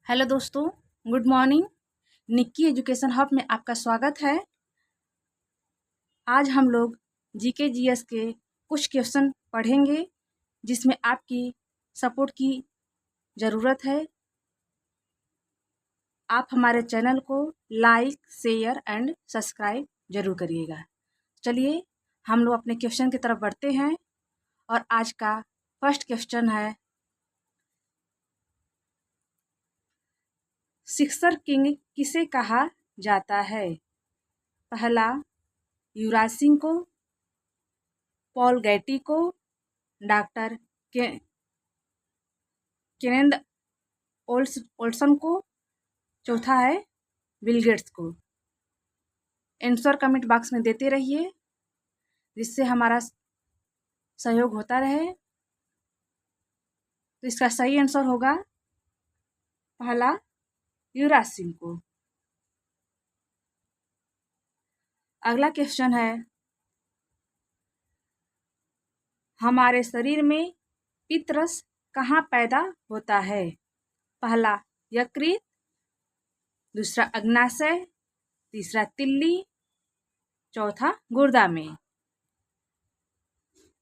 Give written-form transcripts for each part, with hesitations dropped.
Hello दोस्तों, good morning. Nikki education hub में आपका स्वागत है। आज हम लोग जीके जीएस के कुछ क्वेश्चन पढ़ेंगे जिसमें आपकी सपोर्ट की ज़रूरत है। आप हमारे चैनल को लाइक, शेयर एंड सब्सक्राइब जरूर करिएगा। चलिए हम लोग अपने क्वेश्चन की तरफ बढ़ते हैं और आज का फर्स्ट क्वेश्चन है, सिक्सर किंग किसे कहा जाता है? पहला युवराज सिंह को, पॉल गैटी को, डॉक्टर केनेथ ओल्सन को, चौथा है बिल गेट्स को। आंसर कमेंट बॉक्स में देते रहिए जिससे हमारा सहयोग होता रहे। तो इसका सही आंसर होगा पहला युवराज सिंह को। अगला क्वेश्चन है, हमारे शरीर में पित्तरस कहाँ पैदा होता है? पहला यकृत, दूसरा अग्नाशय, तीसरा तिल्ली, चौथा गुर्दा में।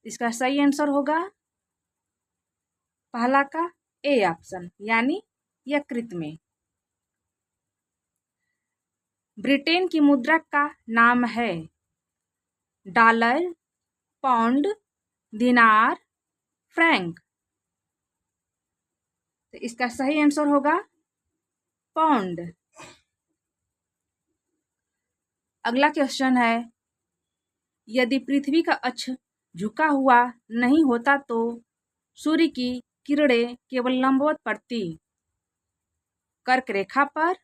इसका सही आंसर होगा पहला का ए ऑप्शन यानी यकृत में। ब्रिटेन की मुद्रा का नाम है डॉलर, पाउंड, दिनार, फ्रैंक। तो इसका सही आंसर होगा पाउंड। अगला क्वेश्चन है, यदि पृथ्वी का अक्ष झुका हुआ नहीं होता तो सूर्य की किरणें केवल लंबवत पड़ती। कर्क रेखा पर,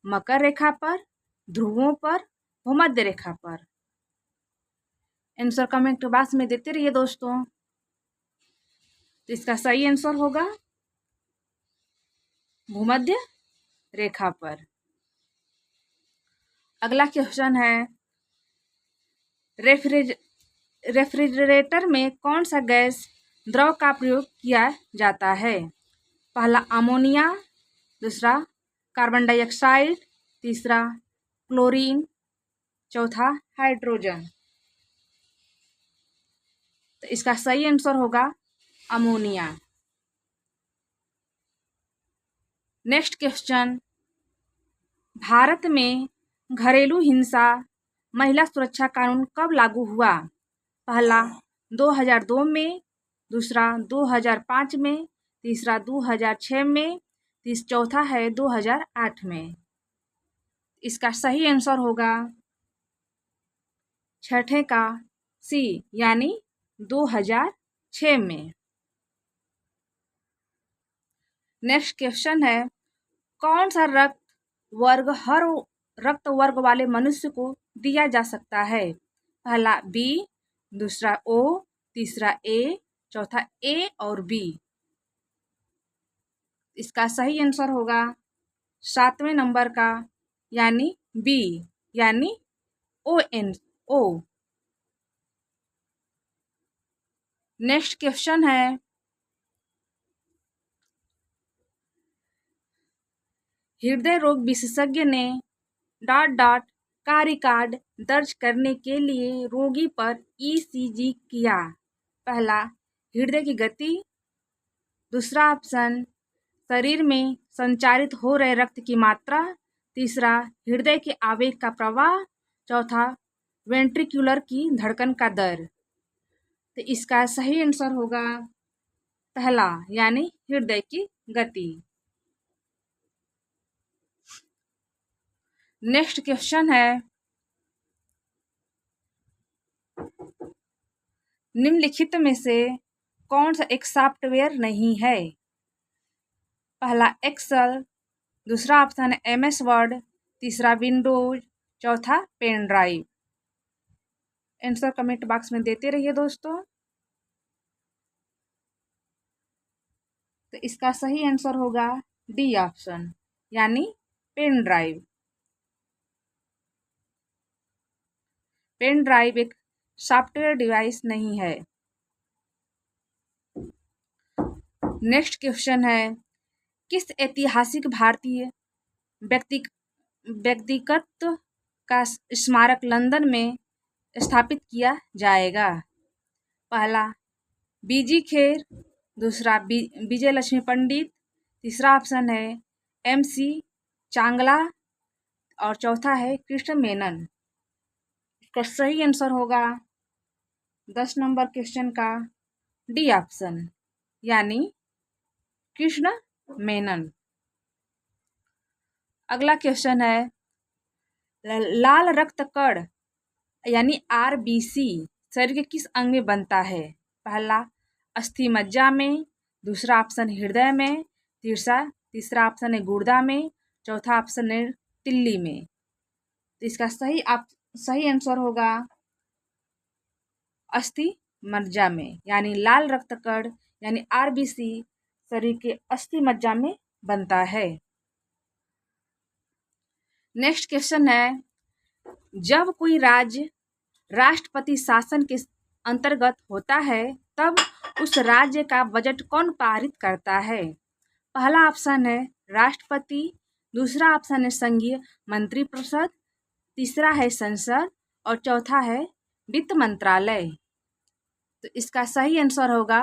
मकर रेखा पर, ध्रुवों पर, भूमध्य रेखा पर। आंसर कमेंट बॉक्स में देते रहिए दोस्तों। तो इसका सही आंसर होगा भूमध्य रेखा पर। अगला क्वेश्चन है, रेफ्रिजरेटर में कौन सा गैस द्रव का प्रयोग किया जाता है? पहला अमोनिया, दूसरा कार्बन डाइऑक्साइड, तीसरा क्लोरीन, चौथा हाइड्रोजन। तो इसका सही आंसर होगा अमोनिया। नेक्स्ट क्वेश्चन, भारत में घरेलू हिंसा महिला सुरक्षा कानून कब लागू हुआ? पहला 2002 में, दूसरा 2005 में, तीसरा 2006 में, चौथा है 2008 में। इसका सही आंसर होगा छठे का सी यानी 2006 में। नेक्स्ट क्वेश्चन है, कौन सा रक्त वर्ग हर रक्त वर्ग वाले मनुष्य को दिया जा सकता है? पहला बी, दूसरा ओ, तीसरा ए, चौथा ए और बी। इसका सही आंसर होगा 7वें नंबर का यानी बी यानी ओ। नेक्स्ट क्वेश्चन है, हृदय रोग विशेषज्ञ ने ... का रिकॉर्ड दर्ज करने के लिए रोगी पर ईसीजी किया। पहला हृदय की गति, दूसरा ऑप्शन शरीर में संचारित हो रहे रक्त की मात्रा, तीसरा हृदय के आवेग का प्रवाह, चौथा वेंट्रिकुलर की धड़कन का दर। तो इसका सही आंसर होगा पहला यानी हृदय की गति। नेक्स्ट क्वेश्चन है, निम्नलिखित में से कौन सा एक सॉफ्टवेयर नहीं है? पहला एक्सेल, दूसरा ऑप्शन है एमएस वर्ड, तीसरा विंडोज, चौथा pen drive. Answer comment box में देते रहिए दोस्तों। तो इसका सही आंसर होगा डी ऑप्शन यानी पेन ड्राइव। पेन ड्राइव एक सॉफ्टवेयर डिवाइस नहीं है। नेक्स्ट क्वेश्चन है, किस ऐतिहासिक भारतीय व्यक्ति व्यक्तिगत का स्मारक लंदन में स्थापित किया जाएगा? पहला बीजी खेर, दूसरा विजय लक्ष्मी पंडित, तीसरा ऑप्शन है MC चांगला और चौथा है कृष्ण मेनन। इसका सही आंसर होगा 10 नंबर क्वेश्चन का डी ऑप्शन, यानी कृष्ण मेनन। अगला क्वेश्चन है लाल रक्त कण यानी RBC शरीर के किस अंग में बनता है? पहला अस्थि मज्जा में, दूसरा ऑप्शन हृदय में, तीसरा ऑप्शन है गुर्दा में, चौथा ऑप्शन है तिल्ली में। तो इसका सही आंसर होगा अस्थि मज्जा में, यानी लाल रक्त कण यानी RBC शरीर के अस्थि मज्जा में बनता है। नेक्स्ट क्वेश्चन है जब कोई राज्य राष्ट्रपति शासन के अंतर्गत होता है तब उस राज्य का बजट कौन पारित करता है? पहला ऑप्शन है राष्ट्रपति, दूसरा ऑप्शन है संघीय मंत्रिपरिषद, तीसरा है संसद और चौथा है वित्त मंत्रालय। तो इसका सही आंसर होगा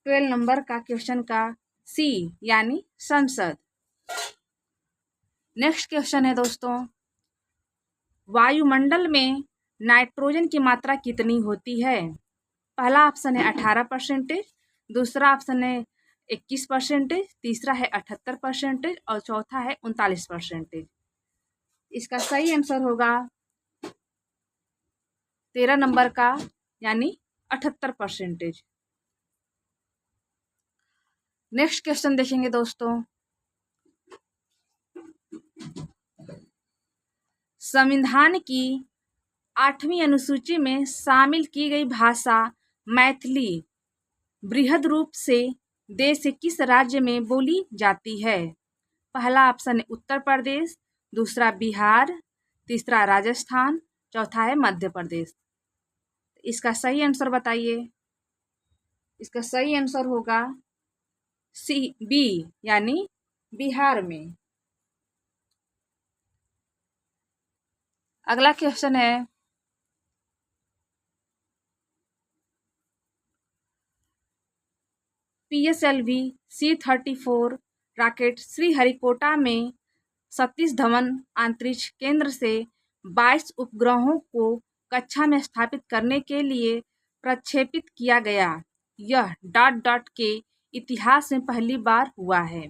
12 नंबर का क्वेश्चन का C यानी संसद। नेक्स्ट क्वेश्चन है दोस्तों, वायुमंडल में नाइट्रोजन की मात्रा कितनी होती है? पहला ऑप्शन है 18%, दूसरा ऑप्शन है 21%, तीसरा है 78% और चौथा है 39%। इसका सही आंसर होगा 13 नंबर का यानी 78%। नेक्स्ट क्वेश्चन देखेंगे दोस्तों, संविधान की 8वीं अनुसूची में शामिल की गई भाषा मैथिली बृहद रूप से देश के किस राज्य में बोली जाती है? पहला ऑप्शन है उत्तर प्रदेश, दूसरा बिहार, तीसरा राजस्थान, चौथा है मध्य प्रदेश। इसका सही आंसर बताइए। इसका सही आंसर होगा B यानी बिहार में। अगला क्वेश्चन है PSLV C-34 रॉकेट श्रीहरिकोटा में सतीश धवन अंतरिक्ष केंद्र से 22 उपग्रहों को कक्षा में स्थापित करने के लिए प्रक्षेपित किया गया। यह ... के इतिहास में पहली बार हुआ है।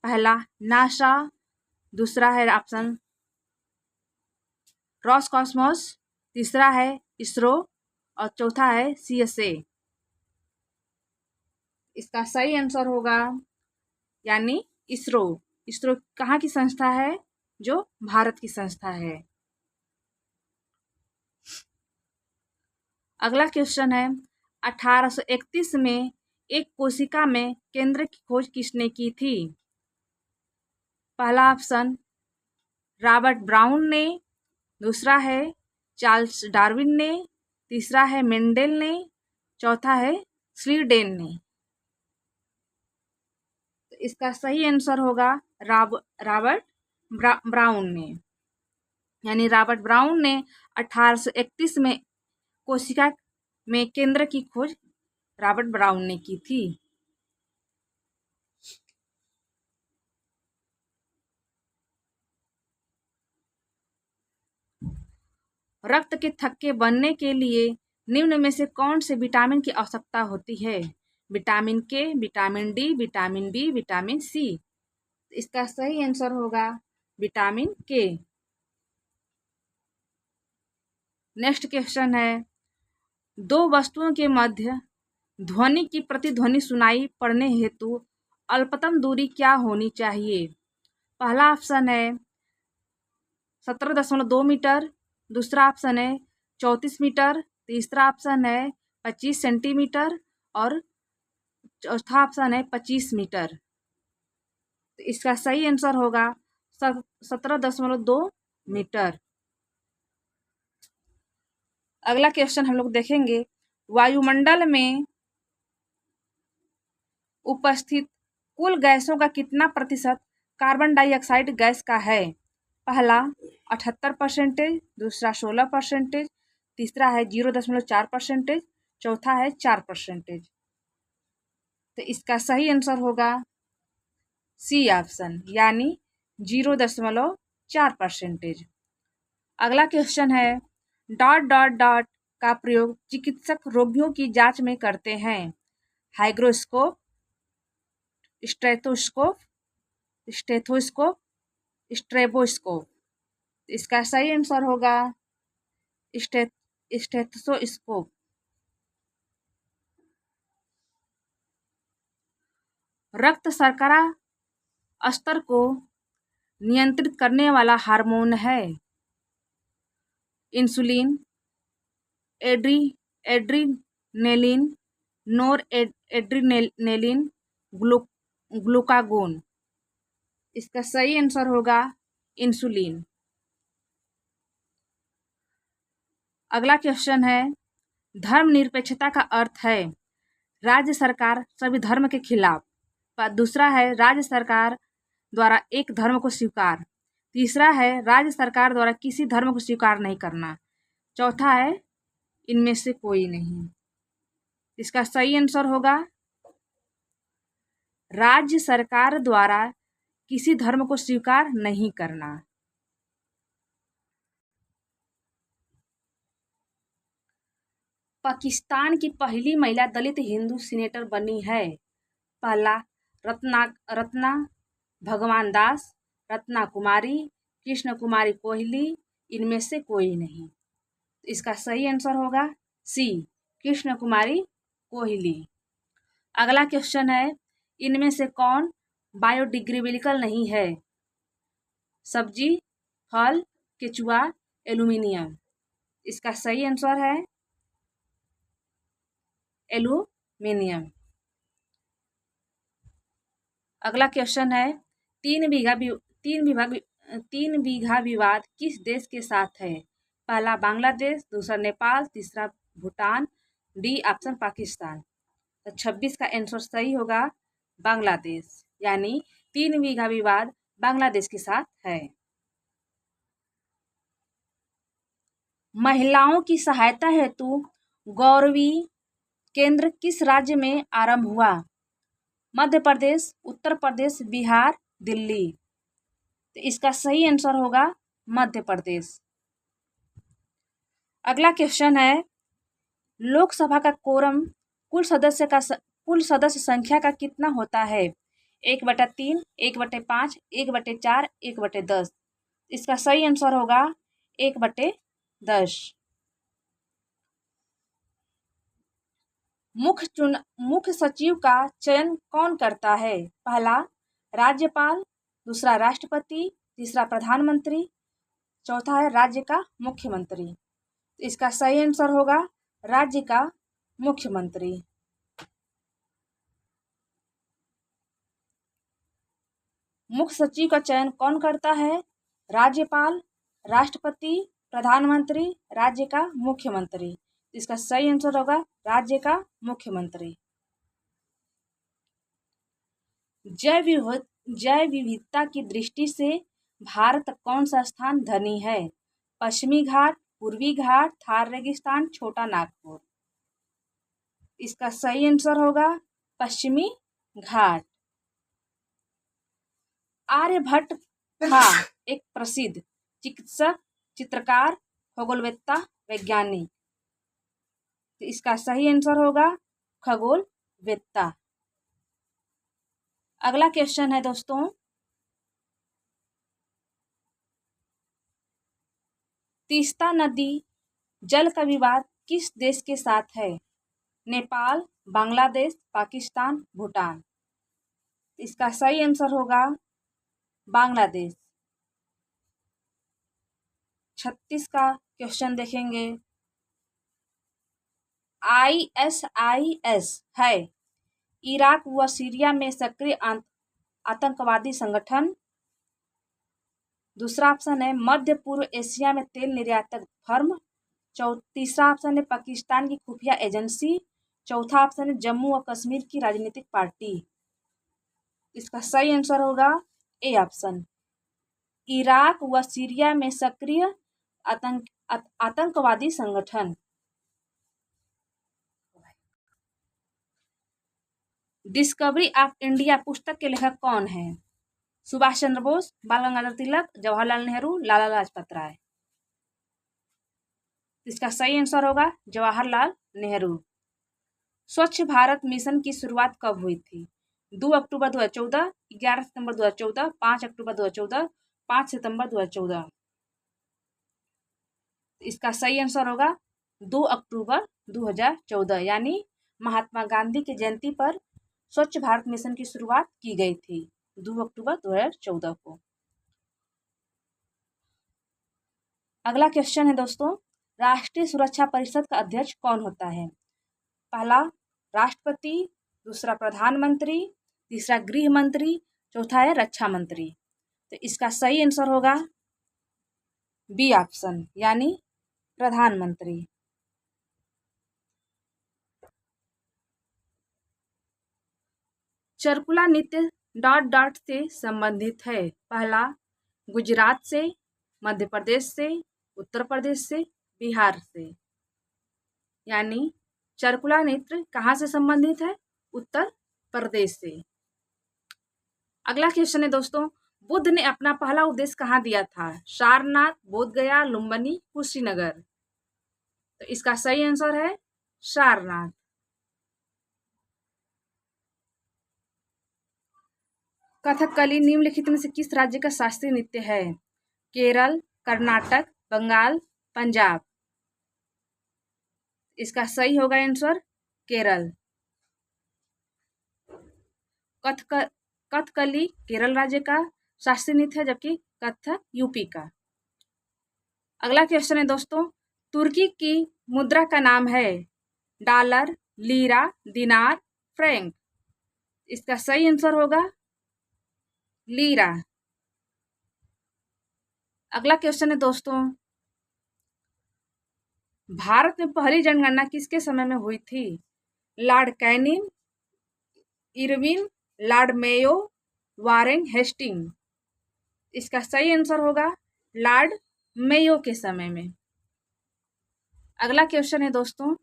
पहला नासा, दूसरा है ऑप्शन रॉसकॉस्मोस, तीसरा है इसरो और चौथा है CSA। इसका सही आंसर होगा यानी इसरो। इसरो कहाँ की संस्था है? जो भारत की संस्था है। अगला क्वेश्चन है 1831 में एक कोशिका में केंद्र की खोज किसने की थी? पहला ऑप्शन रॉबर्ट ब्राउन ने, दूसरा है चार्ल्स डार्विन ने, तीसरा है मेंडेल ने, चौथा है स्वीडेन ने। तो इसका सही आंसर होगा रॉबर्ट ब्राउन ने, यानी रॉबर्ट ब्राउन ने 1831 में कोशिका में केंद्र की खोज रॉबर्ट ब्राउन ने की थी। रक्त के थक्के बनने के लिए निम्न में से कौन से विटामिन की आवश्यकता होती है? Vitamin K, vitamin D, vitamin B, vitamin C. इसका सही आंसर होगा विटामिन के। नेक्स्ट क्वेश्चन है दो वस्तुओं के मध्य ध्वनि की प्रतिध्वनि सुनाई पड़ने हेतु अल्पतम दूरी क्या होनी चाहिए? पहला ऑप्शन है 17.2 मीटर, दूसरा ऑप्शन है 34 मीटर, तीसरा ऑप्शन है 25 सेंटीमीटर और चौथा ऑप्शन है 25 मीटर। तो इसका सही आंसर होगा 17.2 मीटर। अगला क्वेश्चन हम लोग देखेंगे वायुमंडल में उपस्थित कुल गैसों का कितना प्रतिशत कार्बन डाइऑक्साइड गैस का है? पहला 78%, दूसरा 16%, तीसरा है 0.4%, चौथा है 4%। तो इसका सही आंसर होगा सी ऑप्शन, यानी 0.4%। अगला क्वेश्चन है डॉट डॉट डॉट का प्रयोग चिकित्सक रोगियों की जांच में करते हैं। Hygroscope, stethoscope, stethoscope, stroboscope. इसका सही आंसर होगा स्टेथोस्कोप। रक्त शर्करा स्तर को नियंत्रित करने वाला हार्मोन है। इंसुलिन, एड्रीनेलिन, नोर एड्रीनेलिन, ग्लूकागोन। इसका सही आंसर होगा इंसुलिन। अगला क्वेश्चन है धर्मनिरपेक्षता का अर्थ है राज्य सरकार सभी धर्म के खिलाफ। दूसरा है राज्य सरकार द्वारा एक धर्म को स्वीकार। तीसरा है राज्य सरकार द्वारा किसी धर्म को स्वीकार नहीं करना। चौथा है इनमें से कोई नहीं। इसका सही आंसर होगा राज्य सरकार द्वारा किसी धर्म को स्वीकार नहीं करना। पाकिस्तान की पहली महिला दलित हिंदू सीनेटर बनी है। पहला रत्ना भगवान दास, रत्ना कुमारी, कृष्ण कुमारी कोहली, इनमें से कोई नहीं। इसका सही आंसर होगा सी, कृष्ण कुमारी कोहली। अगला क्वेश्चन है इनमें से कौन बायोडिग्रेडेबल नहीं है? सब्जी, फल, केचुआ, एल्यूमिनियम। इसका सही आंसर है एल्यूमिनियम। अगला क्वेश्चन है तीन बीघा विवाद किस देश के साथ है? पहला बांग्लादेश, दूसरा नेपाल, तीसरा भूटान, डी ऑप्शन पाकिस्तान। तो 26 का आंसर सही होगा बांग्लादेश, यानी 3 बीघा विवाद बांग्लादेश के साथ है। महिलाओं की सहायता हेतु गौरवी केंद्र किस राज्य में आरंभ हुआ? मध्य प्रदेश, उत्तर प्रदेश, बिहार, दिल्ली। तो इसका सही आंसर होगा मध्य प्रदेश। अगला क्वेश्चन है लोकसभा का कोरम कुल सदस्य संख्या का कितना होता है? 1/3, 1/5, 1/4, 1/10। इसका सही आंसर होगा 1/10। मुख्य सचिव का चयन कौन करता है? पहला राज्यपाल, दूसरा राष्ट्रपति, तीसरा प्रधानमंत्री, चौथा है राज्य का मुख्यमंत्री। इसका सही आंसर होगा राज्य का मुख्यमंत्री। मुख्य सचिव का चयन कौन करता है? राज्यपाल, राष्ट्रपति, प्रधानमंत्री, राज्य का मुख्यमंत्री। इसका सही आंसर होगा राज्य का मुख्यमंत्री। जैव विविधता की दृष्टि से भारत कौन सा स्थान धनी है? पश्चिमी घाट, पूर्वी घाट, थार रेगिस्तान, छोटा नागपुर। इसका सही आंसर होगा पश्चिमी घाट। आर्यभट्ट था एक प्रसिद्ध चिकित्सक, चित्रकार, खगोलवेत्ता, वैज्ञानिक। तो इसका सही आंसर होगा खगोलवेत्ता। अगला क्वेश्चन है दोस्तों तीस्ता नदी जल का विवाद किस देश के साथ है? नेपाल, बांग्लादेश, पाकिस्तान, भूटान। इसका सही आंसर होगा बांग्लादेश। 36 का क्वेश्चन देखेंगे ISIS है इराक व सीरिया में सक्रिय आतंकवादी संगठन। दूसरा ऑप्शन है मध्य पूर्व एशिया में तेल निर्यातक फर्म। तीसरा ऑप्शन है पाकिस्तान की खुफिया एजेंसी। चौथा ऑप्शन है जम्मू और कश्मीर की राजनीतिक पार्टी। इसका सही आंसर होगा ए ऑप्शन। इराक व सीरिया में सक्रिय आतंकवादी संगठन। डिस्कवरी ऑफ इंडिया पुस्तक के लेखक कौन है? सुभाष चंद्र बोस, बाल गंगाधर तिलक, जवाहरलाल नेहरू, लाला लाजपत राय। इसका सही आंसर होगा जवाहरलाल नेहरू। स्वच्छ भारत मिशन की शुरुआत कब हुई थी? 2 अक्टूबर 2014, 11 सितंबर 2014, 5 अक्टूबर 2014, 5 सितंबर 2014। इसका सही आंसर होगा 2 अक्टूबर 2014, यानी महात्मा गांधी की जयंती पर स्वच्छ भारत मिशन की शुरुआत की गई थी 2 अक्टूबर 2014 को। अगला क्वेश्चन है दोस्तों, राष्ट्रीय सुरक्षा परिषद का अध्यक्ष कौन होता है? पहला राष्ट्रपति, दूसरा प्रधानमंत्री, तीसरा गृह मंत्री, चौथा है रक्षा मंत्री। तो इसका सही आंसर होगा बी ऑप्शन, यानी प्रधानमंत्री। चरकुला नृत्य डॉट डॉट से संबंधित है। पहला गुजरात से, मध्य प्रदेश से, उत्तर प्रदेश से, बिहार से। यानी चरकुला नृत्य कहाँ से संबंधित है? उत्तर प्रदेश से। अगला क्वेश्चन है दोस्तों, बुद्ध ने अपना पहला उपदेश कहाँ दिया था? सारनाथ, बोधगया, लुम्बिनी, कुशीनगर। तो इसका सही आंसर है सारनाथ। कथकली निम्नलिखित में से किस राज्य का शास्त्रीय नृत्य है? केरल, कर्नाटक, बंगाल, पंजाब। इसका सही होगा आंसर केरल। कथकली केरल राज्य का शास्त्रीय नृत्य है, जबकि कथक यूपी का। अगला क्वेश्चन है दोस्तों, तुर्की की मुद्रा का नाम है डॉलर, लीरा, दिनार, फ्रैंक। इसका सही आंसर होगा लीरा। अगला क्वेश्चन है दोस्तों, भारत में पहली जनगणना किसके समय में हुई थी? Lord Canning, Irwin, lord Mayo, Warren Hasting. इसका सही आंसर होगा लॉर्ड मेयो के समय में। अगला क्वेश्चन है दोस्तों,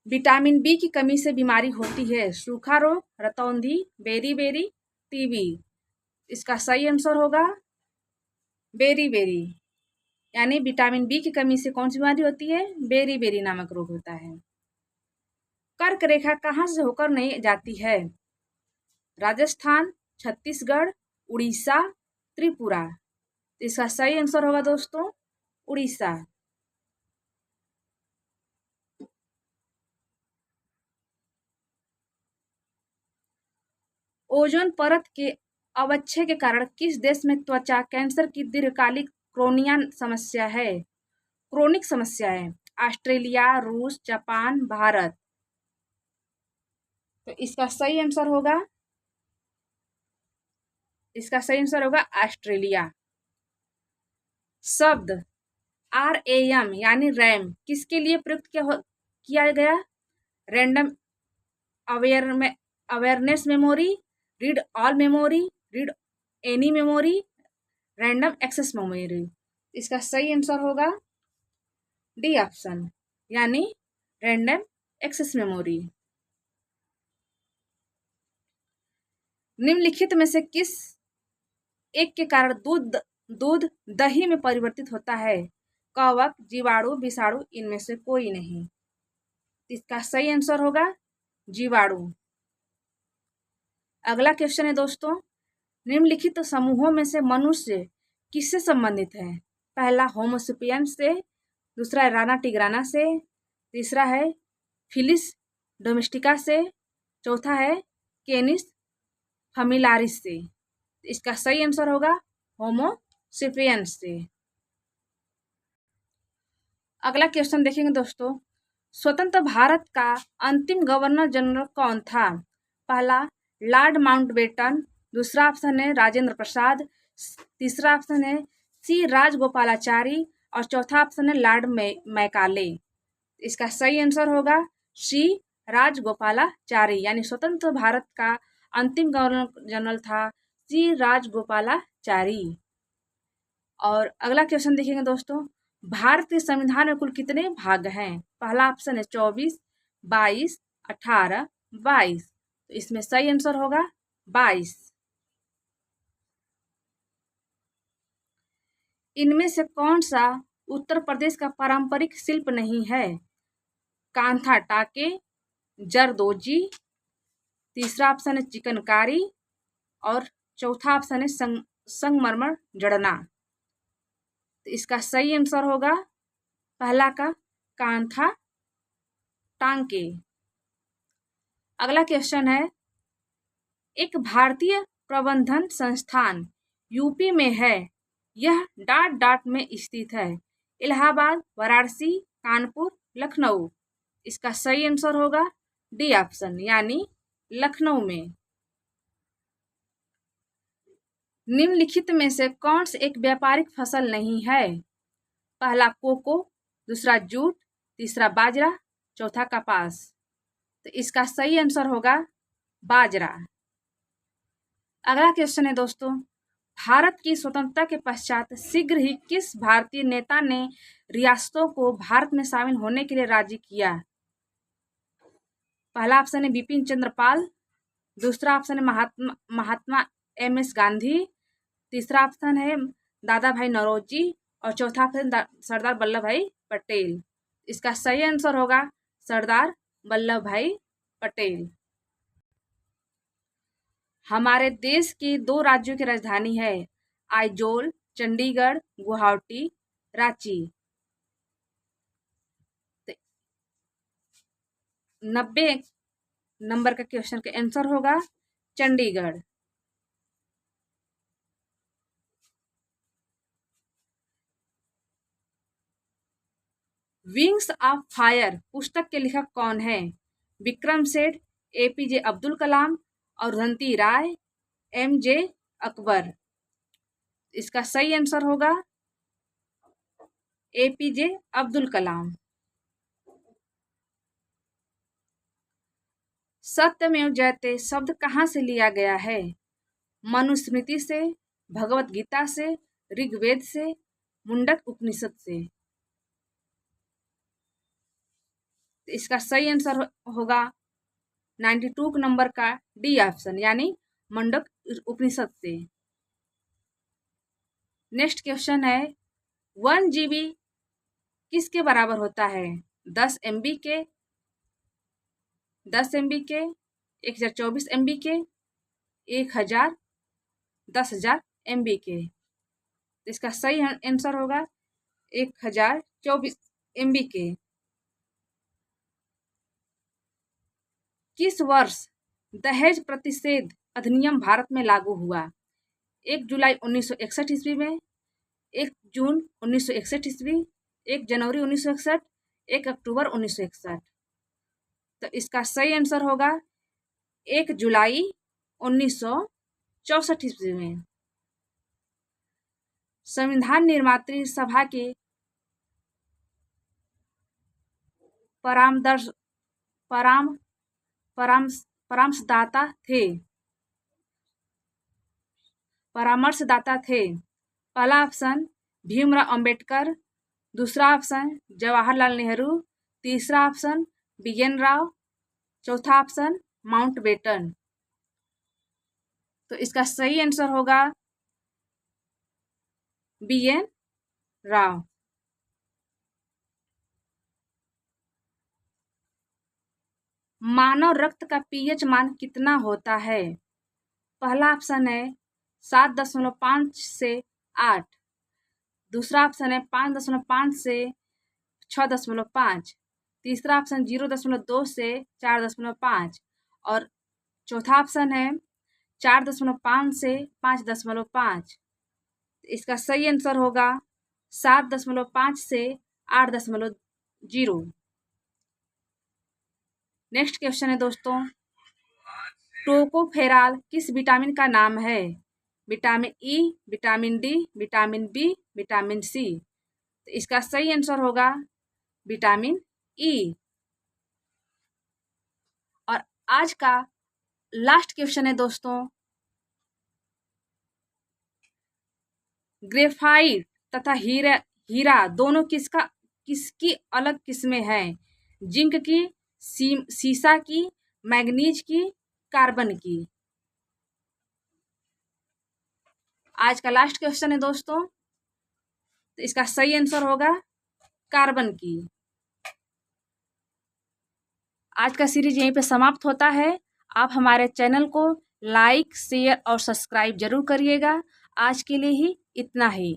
विटामिन बी की कमी से बीमारी होती है? सूखा रोग, रतौंधी, बेरी, टीबी। इसका सही आंसर होगा बेरी। यानी विटामिन बी की कमी से कौन सी बीमारी होती है? बेरी नामक रोग होता है। कर्क रेखा कहाँ से होकर नहीं जाती है? राजस्थान, छत्तीसगढ़, उड़ीसा, त्रिपुरा। इसका सही आंसर होगा दोस्तों उड़ीसा। ओजोन परत के अवक्षय के कारण किस देश में त्वचा कैंसर की दीर्घकालिक क्रोनिक समस्या है? ऑस्ट्रेलिया, रूस, जापान, भारत। तो इसका सही आंसर होगा ऑस्ट्रेलिया। शब्द RAM यानी रैम किसके लिए प्रयुक्त किया गया? Random awareness memory, read all memory, read any memory, random access memory. इसका सही आंसर होगा डी ऑप्शन, यानी रैंडम एक्सेस मेमोरी। निम्नलिखित में से किस एक के कारण दूध दही में परिवर्तित होता है? कवक, जीवाणु, विषाणु, इनमें से कोई नहीं। इसका सही आंसर होगा जीवाणु। अगला क्वेश्चन है दोस्तों, निम्नलिखित समूहों में से मनुष्य किससे संबंधित है? पहला होमोसेपियंस से, दूसरा राना टिग्राना से, तीसरा है फिलिस डोमेस्टिका से, चौथा है केनिस फमिलारिस से। इसका सही आंसर होगा होमोसेपियंस से। अगला क्वेश्चन देखेंगे दोस्तों, स्वतंत्र भारत का अंतिम गवर्नर जनरल कौन था? पहला लॉर्ड माउंटबेटन, दूसरा ऑप्शन है राजेंद्र प्रसाद, तीसरा ऑप्शन है सी राजगोपालाचारी और चौथा ऑप्शन है लॉर्ड मैकाले। इसका सही आंसर होगा सी राजगोपालाचारी, यानी स्वतंत्र भारत का अंतिम गवर्नर जनरल था सी राजगोपालाचारी। और अगला क्वेश्चन देखेंगे दोस्तों, भारत के संविधान में कुल कितने भाग हैं? पहला ऑप्शन है 24, 22, 18, 22। तो इसमें सही आंसर होगा 22। इनमें से कौन सा उत्तर प्रदेश का पारंपरिक शिल्प नहीं है? कांथा टाके, जरदोजी, तीसरा ऑप्शन है चिकनकारी और चौथा ऑप्शन है संगमरमर जड़ना। तो इसका सही आंसर होगा पहला का कांथा टांके। अगला क्वेश्चन है, एक भारतीय प्रबंधन संस्थान यूपी में है, यह डॉट डॉट में स्थित है, इलाहाबाद, वाराणसी, कानपुर, लखनऊ। इसका सही आंसर होगा डी ऑप्शन यानी लखनऊ में। निम्नलिखित में से कौन सी एक व्यापारिक फसल नहीं है? पहला कोको, दूसरा जूट, तीसरा बाजरा, चौथा कपास। तो इसका सही आंसर होगा बाजरा। अगला क्वेश्चन है दोस्तों, भारत की स्वतंत्रता के पश्चात शीघ्र ही किस भारतीय नेता ने रियासतों को भारत में शामिल होने के लिए राजी किया? पहला ऑप्शन है बिपिन चंद्र पाल, दूसरा ऑप्शन है महात्मा एम.एस. गांधी, तीसरा ऑप्शन है दादा भाई नौरोजी और चौथा ऑप्शन सरदार वल्लभ भाई पटेल। इसका सही आंसर होगा सरदार वल्लभ भाई पटेल। हमारे देश की 2 राज्यों की राजधानी है, आइजोल, चंडीगढ़, गुवाहाटी, रांची। 90 नंबर का क्वेश्चन का आंसर होगा चंडीगढ़। विंग्स ऑफ फायर पुस्तक के लेखक कौन है? विक्रम सेठ, एपीजे अब्दुल कलाम, अरुंधति राय, एमजे अकबर। इसका सही आंसर होगा एपीजे अब्दुल कलाम। सत्यमेव जयते शब्द कहाँ से लिया गया है? मनुस्मृति से, भगवत गीता से, ऋग्वेद से, मुंडक उपनिषद से। इसका सही आंसर होगा 92 नंबर का डी ऑप्शन यानी मुंडक उपनिषद से। नेक्स्ट क्वेश्चन है, 1 GB किसके बराबर होता है? 10 MB के, 10 MB के, 1024 MB के, 1000, 10,000 MB के। इसका सही आंसर होगा 1024 MB के। किस वर्ष दहेज प्रतिषेध अधिनियम भारत में लागू हुआ? 1 जुलाई 1961 ईस्वी में, 1 जून 1961 ईस्वी, 1 जनवरी 1961, 1 अक्टूबर 1961। तो इसका सही आंसर होगा 1 जुलाई 1964 ईस्वी में। संविधान निर्मात्री सभा के परामर्शदाता थे। पहला ऑप्शन भीमराव अंबेडकर, दूसरा ऑप्शन जवाहरलाल नेहरू, तीसरा ऑप्शन BN राव, चौथा ऑप्शन माउंटबेटन। तो इसका सही आंसर होगा BN राव। मानव रक्त का pH मान कितना होता है? पहला ऑप्शन है 7.5 से 8, दूसरा ऑप्शन है 5.5 से 6.5, तीसरा ऑप्शन 0.2 से 4.5 और चौथा ऑप्शन है 4.5 से 5.5। इसका सही आंसर होगा 7.5 से 8.0। नेक्स्ट क्वेश्चन है दोस्तों, टोकोफेराल किस विटामिन का नाम है? Vitamin E, vitamin D, vitamin B, vitamin C। तो इसका सही आंसर होगा विटामिन E। और आज का लास्ट क्वेश्चन है दोस्तों, ग्रेफाइट तथा हीरा दोनों किसकी अलग किस्में हैं? जिंक की, सीसा की, मैग्नीज की, कार्बन की? आज का लास्ट क्वेश्चन है दोस्तों, तो इसका सही आंसर होगा कार्बन की। आज का सीरीज यहीं पे समाप्त होता है। आप हमारे चैनल को लाइक, शेयर और सब्सक्राइब जरूर करिएगा। आज के लिए ही इतना ही।